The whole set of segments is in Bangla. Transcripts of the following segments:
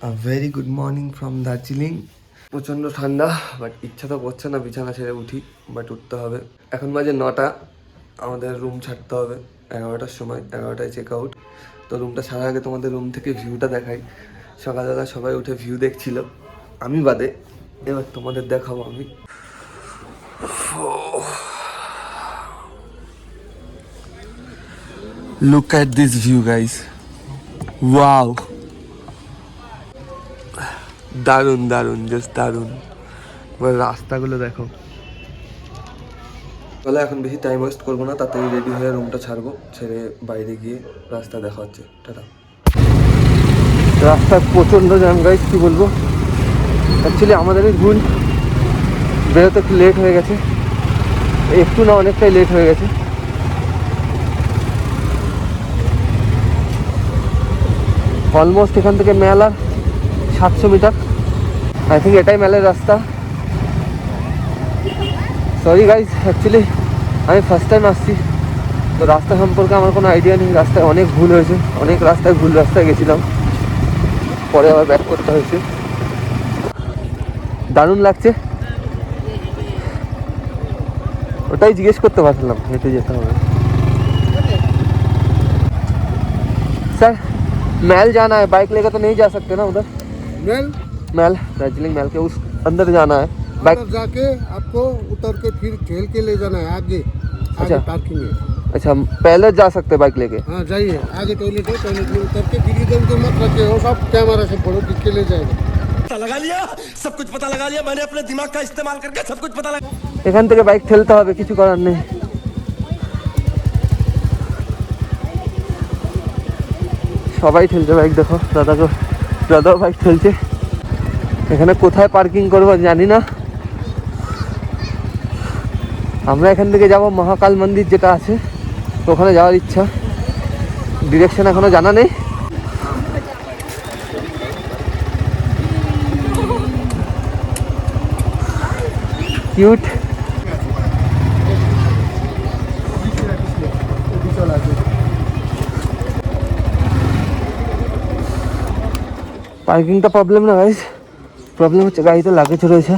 Very good morning from Darjeeling. প্রচণ্ড ঠান্ডা, বাট ইচ্ছা তো করছে না বিছানা ছেড়ে উঠি, বাট উঠতে হবে। এখন বাজে 9টা, আমাদের রুম ছাড়তে হবে 11টার সময়, 11টায় চেক আউট। তো রুমটা ছাড়ার আগে তোমাদের রুম থেকে ভিউটা দেখাই। সকালবেলা সবাই উঠে ভিউ দেখছিল, আমি বাদে। এবার তোমাদের দেখাবো আমি। Look at this view guys, wow, দারুণ দারুণ, জাস্ট দারুণ। এবার রাস্তাগুলো দেখো। তাহলে এখন বেশি টাইম ওয়েস্ট করবো না, তাড়াতাড়ি রেডি হয়ে রুমটা ছাড়বো, ছেড়ে বাইরে গিয়ে রাস্তা দেখা হচ্ছে। টাটা। রাস্তার প্রচণ্ড জ্যাম গাইস, কী বলবো। অ্যাকচুয়ালি আমাদেরই ভুল, বেরোতে একটু লেট হয়ে গেছে, একটু না অনেকটাই লেট হয়ে গেছে। অলমোস্ট এখান থেকে মেলার 700 মিটার, আই থিঙ্ক এটাই মেলার রাস্তা। সরি গাইজ, অ্যাকচুয়ালি আমি ফার্স্ট টাইম আসছি, তো রাস্তা সম্পর্কে আমার কোনো আইডিয়া নেই। রাস্তায় অনেক ভুল হয়েছে, অনেক রাস্তায় ভুল রাস্তায় গেছিলাম, পরে আবার ব্যাক করতে হয়েছে। দারুণ লাগছে, ওটাই জিজ্ঞেস করতে পারছিলাম, হেঁটে যেতে হবে। सर महल जाना है, बाइक लेकर तो नहीं जा सकते ना उधर? महल महल, दार्जिलिंग महल के उस अंदर जाना है बाइक। अंदर जाके आपको उतर के फिर खेल के ले जाना है आगे। अच्छा। आगे पार्किंग है। अच्छा, पहले जा सकते हैं बाइक लेके? हाँ जाइए, आगे टॉयलेट है, टॉयलेट में उतर के फिर इधर उधर मत रखे हो, सब कैमरा से फोटो खींच के ले जाएगा। पता लगा लिया, सब कुछ पता लगा लिया मैंने अपने दिमाग का इस्तेमाल करके सब कुछ पता लगा। এখান থেকে বাইক ঠেলতে হবে, কিছু করার নেই। সবাই ঠেলছে বাইক, দেখো দাদাও বাইক ঠেলছে। এখানে কোথায় পার্কিং করবো জানি না। আমরা এখান থেকে যাব মহাকাল মন্দির যেটা আছে, ওখানে যাওয়ার ইচ্ছা। ডিরেকশন এখনো জানা নেই। কিউট। পার্কিংটা প্রবলেম না গাইজ, প্রবলেম হচ্ছে গাড়িতে লাগেজ রয়েছে,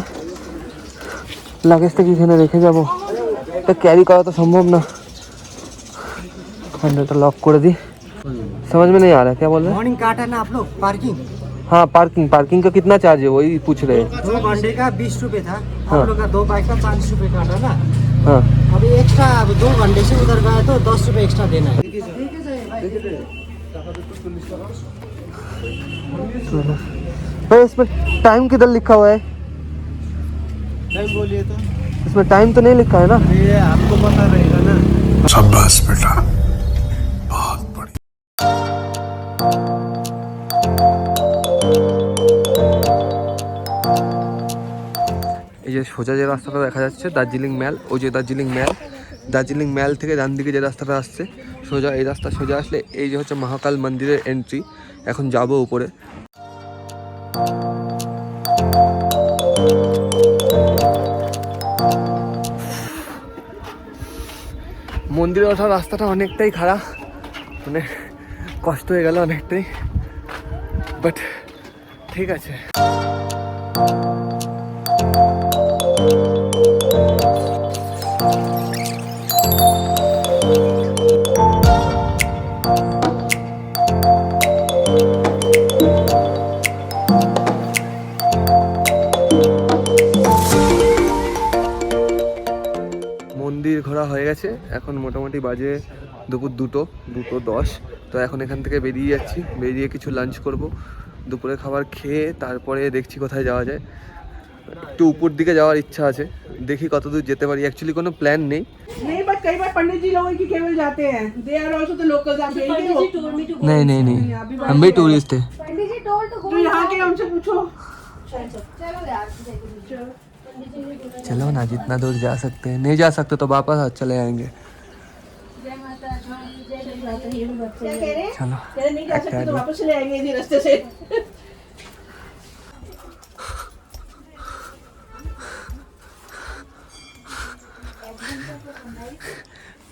লাগেজটা কি এখানে রেখে যাবো? এটা ক্যারি করা তো সম্ভব না। हैंडल लॉक कर दी। समझ में नहीं आ रहा क्या बोल रहे हैं। मॉर्निंग काटा ना आप लोग पार्किंग? हाँ पार्किंग का कितना चार्ज है वही पूछ रहे हैं। 2 घंटे का 20 रुपये था। हाँ। आप लोग का 2 बाइक का 40 रुपये काटा ना। हाँ अभी एक्स्ट्रा 2 घंटे से उधर गए तो 10 रुपये एक्स्ट्रा देना है। भाई इसमें टाइम किधर लिखा हुआ है? टाइम बोलिए तो इसमें टाइम तो नहीं लिखा है ना? ये आपको पता रहेगा ना। शाबाश बेटा, बहुत बढ़िया। এই যে সোজা যে রাস্তাটা দেখা যাচ্ছে দার্জিলিং ম্যাল, ওই যে দার্জিলিং ম্যাল থেকে ডান দিকে যে রাস্তাটা আসছে সোজা, এই রাস্তা সোজা আসলে এই যে হচ্ছে মহাকাল মন্দিরের এন্ট্রি। এখন যাব উপরে। মন্দিরে ওঠার রাস্তাটা অনেকটাই খারাপ, মানে কষ্ট হয়ে গেল অনেকটাই, বাট ঠিক আছে। মন্দির ঘোরা হয়ে গেছে, এখন মোটামুটি বাজে দুপুর 2:10। তো এখন এখান থেকে বেরিয়ে যাচ্ছি, বেরিয়ে কিছু লাঞ্চ করব, দুপুরে খাবার খেয়ে তারপরে দেখছি কোথায় যাওয়া যায়। একটু উপর দিকে যাওয়ার ইচ্ছা আছে, দেখি কতদূর যেতে পারি। অ্যাকচুয়ালি কোনো প্ল্যান নেই। नहीं बट कई बार पंडित जी लोगों की केवल जाते हैं, they are also the locals. आप यही हो? नहीं हम भी टूरिस्ट है। तो यहाँ के हमसे पूछो। चलो ना, जितना दूर जा सकते हैं, नहीं जा सकते तो वापस चले आएंगे। क्या कह रहे हैं? चलो नहीं जा सकते तो वापस चले आएंगे इसी रास्ते से।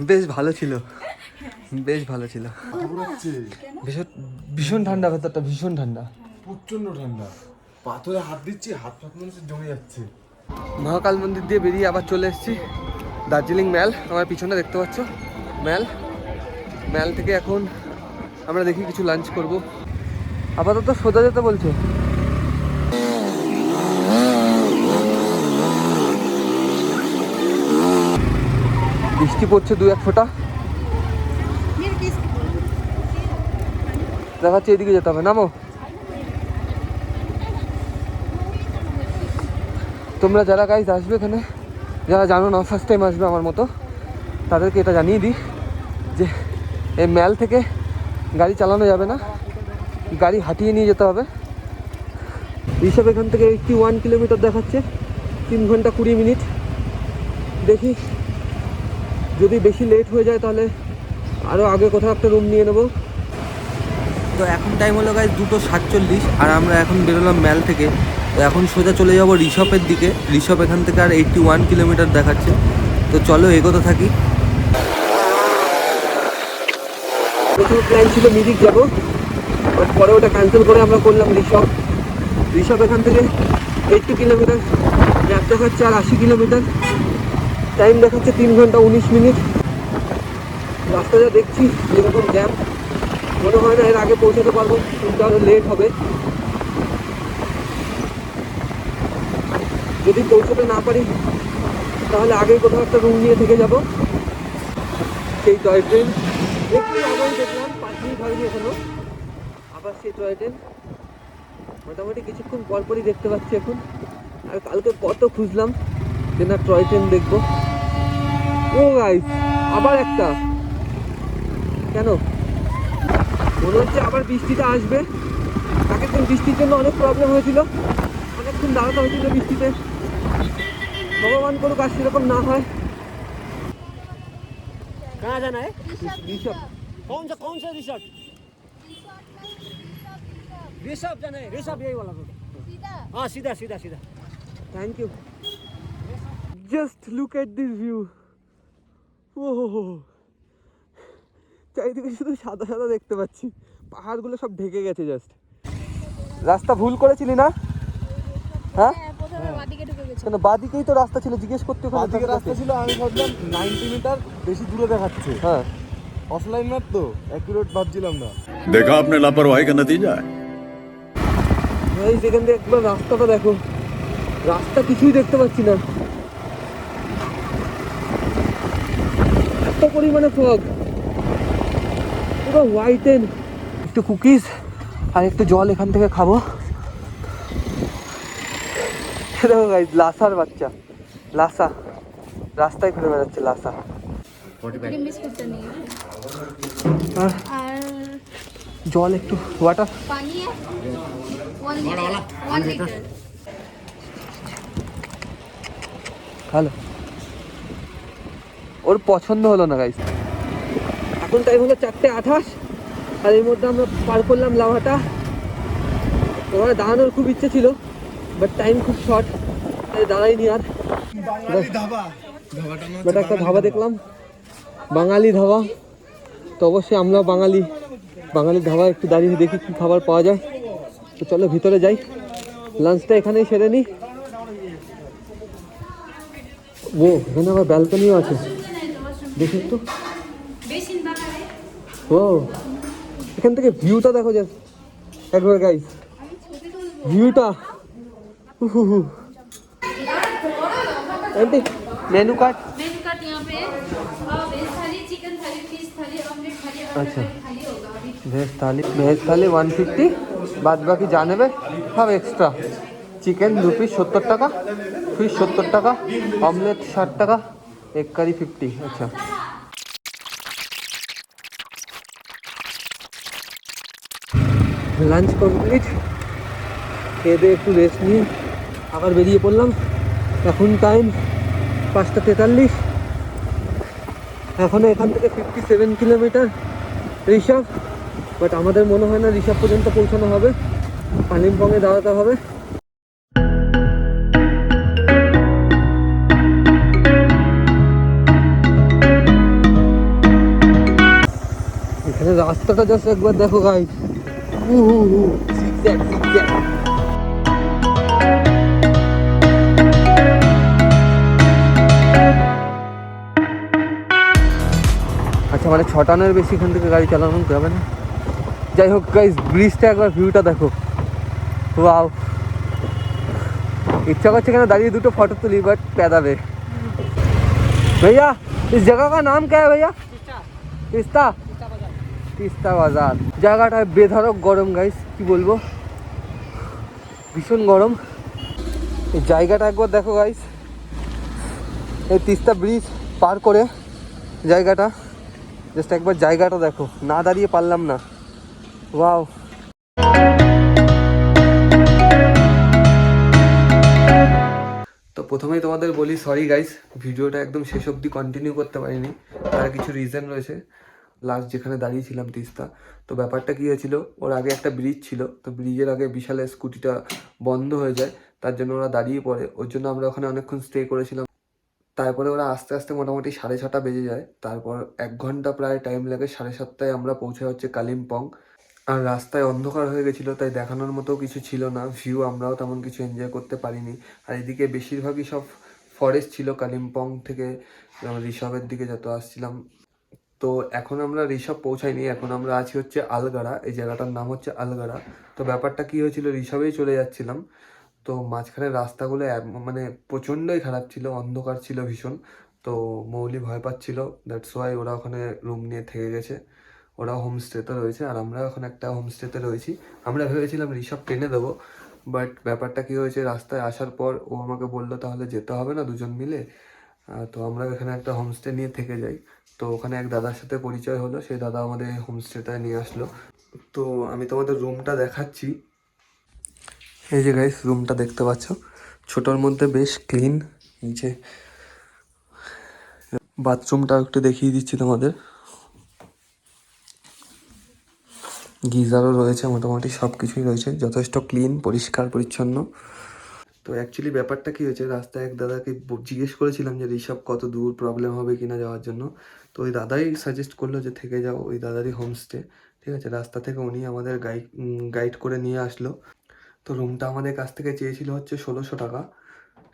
বেশ ভালো ছিল, বেশ ভালো ছিল। ভীষণ ভীষণ ঠান্ডা, ভেতরটা ভীষণ ঠান্ডা। প্রচন্ড ঠান্ডা, পাথরে হাত দিচ্ছি, হাত ফাত মনে হচ্ছে জমে যাচ্ছে। মহাকাল মন্দির দিয়ে বেরিয়ে আবার চলে এসেছি দার্জিলিং ম্যাল। আমার পিছনে দেখতে পাচ্ছ ম্যাল থেকে এখন আমরা দেখি কিছু লাঞ্চ করব। আপাতত সোজা যেতে বলছে। বৃষ্টি পড়ছে 2-1 ফোঁটা। দেখাচ্ছে এদিকে যেতে হবে, নামো। তোমরা যারা গাইজ আসবে এখানে, যারা জানো না, ফার্স্ট টাইম আসবে আমার মতো, তাদেরকে এটা জানিয়ে দিই যে এই ম্যাল থেকে গাড়ি চালানো যাবে না, গাড়ি হাঁটিয়ে নিয়ে যেতে হবে। ঋষভ এখান থেকে 81 কিলোমিটার দেখাচ্ছে, 3 ঘন্টা 20 মিনিট। দেখি যদি বেশি লেট হয়ে যায় তাহলে আরও আগে কোথাও একটা রুম নিয়ে নেবো। তো এখন টাইম হলো গাইজ 2:47 আর আমরা এখন বেরোলাম ম্যাল থেকে। তো এখন সোজা চলে যাবো ঋষভের দিকে। ঋষভ এখান থেকে আর 81 কিলোমিটার দেখাচ্ছে। তো চলো এগোতে থাকি। প্রথম প্ল্যান ছিল মিরিক যাবো, বাট পরে ওটা ক্যান্সেল করে আমরা করলাম ঋষভ এখান থেকে 80 কিলোমিটার, ম্যাপ দেখাচ্ছে আর 80 কিলোমিটার, টাইম দেখাচ্ছে 3 ঘন্টা 19 মিনিট। রাস্তা যা দেখছি যেরকম জ্যাম, মনে হয় না এর আগে পৌঁছাতে পারবো, কিন্তু আরও লেট হবে। যদি পৌঁছতে না পারি তাহলে আগেই কোথাও একটা রুম নিয়ে থেকে যাব। সেই টয় ট্রেন একটু আগেই দেখলাম, 5 মিনিট হয়নি এখনো, আবার সেই টয় ট্রেন মোটামুটি কিছুক্ষণ পরপরই দেখতে পাচ্ছি এখন। আর কালকে কত খুঁজলাম যে না টয় ট্রেন দেখবো। ও গাইস, আবার একটা, কেন মনে হচ্ছে আবার বৃষ্টিটা আসবে। আগের দিন বৃষ্টির জন্য অনেক প্রবলেম হয়েছিল, অনেকক্ষণ দাঁড়াতে হয়েছিল বৃষ্টিতে। ভগবান করুক আর সেরকম না হয়। कहाँ जाना है? ঋষভ कौन सा रिसोर्ट? ऋषभ जाना है, ऋषभ यही वाला रोड। हाँ सीधा सीधा सीधा। Thank you. Just look at this view. ও চারিদিকে শুধু সাদা সাদা দেখতে পাচ্ছি, পাহাড়গুলো সব ঢেকে গেছে। জাস্ট রাস্তা ভুল করেছিলি না? হ্যাঁ কেন বাদিকেই তো রাস্তা ছিল, জিজ্ঞেস করতে ওখানে। বাদিকে রাস্তা ছিল, আমি ভাবলাম 90 মিটার বেশি দূরে দেখাচ্ছে। হ্যাঁ অফলাইন ম্যাপ তো অ্যাকুরেট ভাবছিলাম না। देखा आपने लापरवाही का नतीजा है। এই সেখান থেকে একবার রাস্তাটা দেখো, রাস্তা কিছুই দেখতে পাচ্ছি না, এত পরিমাণে ফগ, পুরো হোয়াইটেন। একটু কুকিজ আর একটু জল এখান থেকে খাবো। দেখো গাইস, লাসার বাচ্চা, লাসা রাস্তায় ঘুরে বেড়াচ্ছে লাসা। क्रीम बिस्कुट तो नहीं है আর और জল একটু, ওয়াটার। पानी है 1 लीटर হ্যালো, ওর পছন্দ হলো না গাইস। এখন টাইম হলো 4:28 আর এর মধ্যে আমরা পার করলাম লাভাটা। ওখানে দাঁড়ানোর খুব ইচ্ছে ছিল, বাট টাইম খুব শর্ট, তাই দাঁড়াইনি আর। বাট একটা ধাবা দেখলাম, বাঙালি ধাবা। তো অবশ্যই আমরা বাঙালি ধাবা একটু দাঁড়িয়ে দেখি কী খাবার পাওয়া যায়। তো চলো ভিতরে যাই, লাঞ্চটা এখানেই সেরে নিই। ও এখানে আবার ব্যালকনিও আছে, দেখি একটু। ও এখান থেকে ভিউটা দেখো জাস্ট একবার গাইস, ভিউটা। आंटी मेनू कार्ड यहाँ पे वेज थाली, चिकन थाली, फिश थाली, ऑमलेट थाली और अच्छा। थाली होगा अभी। ভেজ থালি 150, বাদ বাকি যা নেবে সব এক্সট্রা। চিকেন 2 পিস 70 টাকা, ফিশ 70 টাকা, অমলেট 60 টাকা, এগ কারি 50। আচ্ছা লাঞ্চ কমপ্লিট, খেয়ে দিয়ে একটু রেস্ট নিয়ে আবার বেরিয়ে পড়লাম। এখন টাইম 5:43। এখনও এখান থেকে 57 কিলোমিটার ঋষভ, বাট আমাদের মনে হয় না ঋষভ পর্যন্ত পৌঁছানো হবে, কালিম্পংয়ে দাঁড়াতে হবে। এখানে রাস্তাটা জাস্ট একবার দেখো গাইস, আচ্ছা মানে 6টার বেশি এখান থেকে গাড়ি চালানো যাবে না। যাই হোক গাইস, ব্রিজটা একবার ভিউটা দেখো, ওয়াও। इच्छा करছে কেন দাঁড়িয়ে দুটো ফটো তুলি, বাট पैदा भैया इस जगह का नाम क्या है भैया? তিস্তা তিস্তা বাজার। জায়গাটা বেধড়ক গরম গাইস, কি বলবো, ভীষণ গরম। এই জায়গাটা একবার দেখো গাইস, এই তিস্তা ব্রিজ পার করে জায়গাটা, জাস্ট একবার জায়গাটা দেখো, না দাঁড়িয়ে পারলাম না, ওয়াও। তো প্রথমেই তোমাদের বলি সরি গাইস, ভিডিওটা একদম শেষ অবধি কন্টিনিউ করতে পারিনি, তার কিছু রিজন রয়েছে। লাস্ট যেখানে দাঁড়িয়েছিলাম তিস্তা, তো ব্যাপারটা কী হয়েছিল, ওর আগে একটা ব্রিজ ছিল, তো ব্রিজের আগে বিশালের স্কুটিটা বন্ধ হয়ে যায়, তার জন্য ওরা দাঁড়িয়ে পড়ে, ওর জন্য আমরা ওখানে অনেকক্ষণ স্টে করেছিলাম। তারপরে ওরা আস্তে আস্তে মোটামুটি 6:30 বেজে যায়, তারপর 1 ঘন্টা প্রায় টাইম লাগে, 7:30 আমরা পৌঁছে হচ্ছে কালিম্পং। আর রাস্তায় অন্ধকার হয়ে গেছিলো, তাই দেখানোর মতো কিছু ছিল না, ভিউ আমরাও তেমন কিছু এনজয় করতে পারিনি। আর এদিকে বেশিরভাগই সব ফরেস্ট ছিল কালিম্পং থেকে ঋষভের দিকে যত আসছিলাম। তো এখন আমরা ঋষভ পৌঁছাইনি, এখন আমরা আছি হচ্ছে আলগাড়া, এই জায়গাটার নাম হচ্ছে আলগাড়া। তো ব্যাপারটা কী হয়েছিল, ঋষভেই চলে যাচ্ছিলাম, তো মাঝখানে রাস্তাগুলো মানে প্রচণ্ডই খারাপ ছিল, অন্ধকার ছিল ভীষণ। তো মৌলি ভয় পাচ্ছিল, দ্যাটস ওয়াই ওরা ওখানে রুম নিয়ে থেকে গেছে, ওরাও হোমস্টেতে রয়েছে, আর আমরা এখন একটা হোমস্টেতে রয়েছি। আমরা ভেবেছিলাম ঋষভ ট্রেনে দেবো, বাট ব্যাপারটা কী হয়েছে, রাস্তায় আসার পর ও আমাকে বললো তাহলে যেতে হবে না দুজন মিলে, তো আমরা এখানে একটা হোমস্টে নিয়ে থেকে যাই। তো ওখানে এক দাদার সাথে পরিচয় হলো, সেই দাদা আমাদের হোমস্টেটায় নিয়ে আসলো। তো আমি তোমাদের রুমটা দেখাচ্ছি, এই যে গাইস রুমটা দেখতে পাচ্ছ, ছোটোর মধ্যে বেশ ক্লিন। নিচে বাথরুমটা একটু দেখিয়ে দিচ্ছি তোমাদের, গিজারও রয়েছে, মোটামুটি সব কিছুই রয়েছে, যথেষ্ট ক্লিন, পরিষ্কার পরিচ্ছন্ন। তো অ্যাকচুয়ালি ব্যাপারটা কী হয়েছে, রাস্তায় এক দাদাকে জিজ্ঞেস করেছিলাম যে ঋষভ কত দূর, প্রবলেম হবে কিনা যাওয়ার জন্য, তো ওই দাদাই সাজেস্ট করলো যে থেকে যাও, ওই দাদারই হোমস্টে, ঠিক আছে। রাস্তা থেকে উনি আমাদের গাইড করে নিয়ে আসলো। তো রুমটা আমাদের কাছ থেকে চেয়েছিল হচ্ছে 1600 টাকা,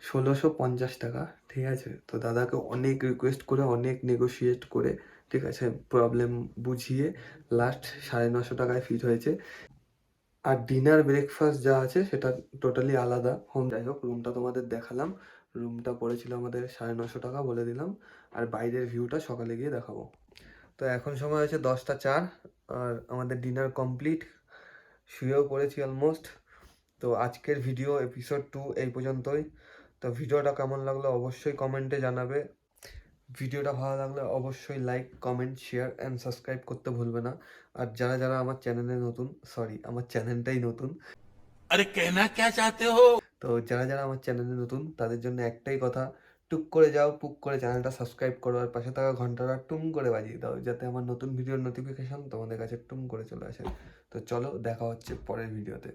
1650 টাকা, ঠিক আছে। তো দাদাকে অনেক রিকোয়েস্ট করে, অনেক নেগোশিয়েট করে, ঠিক আছে, প্রবলেম বুঝিয়ে লাস্ট 950 টাকায় ফিট হয়েছে। আর ডিনার ব্রেকফাস্ট যা আছে সেটা টোটালি আলাদা হোম। যাই হোক, রুমটা তোমাদের দেখালাম, রুমটা পড়েছিল আমাদের 950 টাকা বলে দিলাম, আর বাইরের ভিউটা সকালে গিয়ে দেখাবো। তো এখন সময় হচ্ছে 10:04, আর আমাদের ডিনার কমপ্লিট, শুয়েও পড়েছি অলমোস্ট। তো আজকের ভিডিও এপিসোড 2 এই পর্যন্তই। তো ভিডিওটা কেমন লাগলো অবশ্যই কমেন্টে জানাবে, ভিডিওটা ভালো লাগলে অবশ্যই like, comment, share and subscribe করতে ভুলবে না। আর যারা যারা আমার চ্যানেলে নতুন, সরি আমার চ্যানেলটাই নতুন, अरे कहना क्या चाहते हो? তো যারা যারা আমার চ্যানেলে নতুন তাদের জন্য একটাই কথা, টুক করে যাও, পুক করে চ্যানেলটা সাবস্ক্রাইব করো, আর পাশে থাকা ঘন্টাটা টুম করে বাজিয়ে দাও, যাতে আমার নতুন ভিডিওর নোটিফিকেশন তোমাদের কাছে টুম করে চলে আসে। তো চলো, দেখা হচ্ছে পরের ভিডিওতে।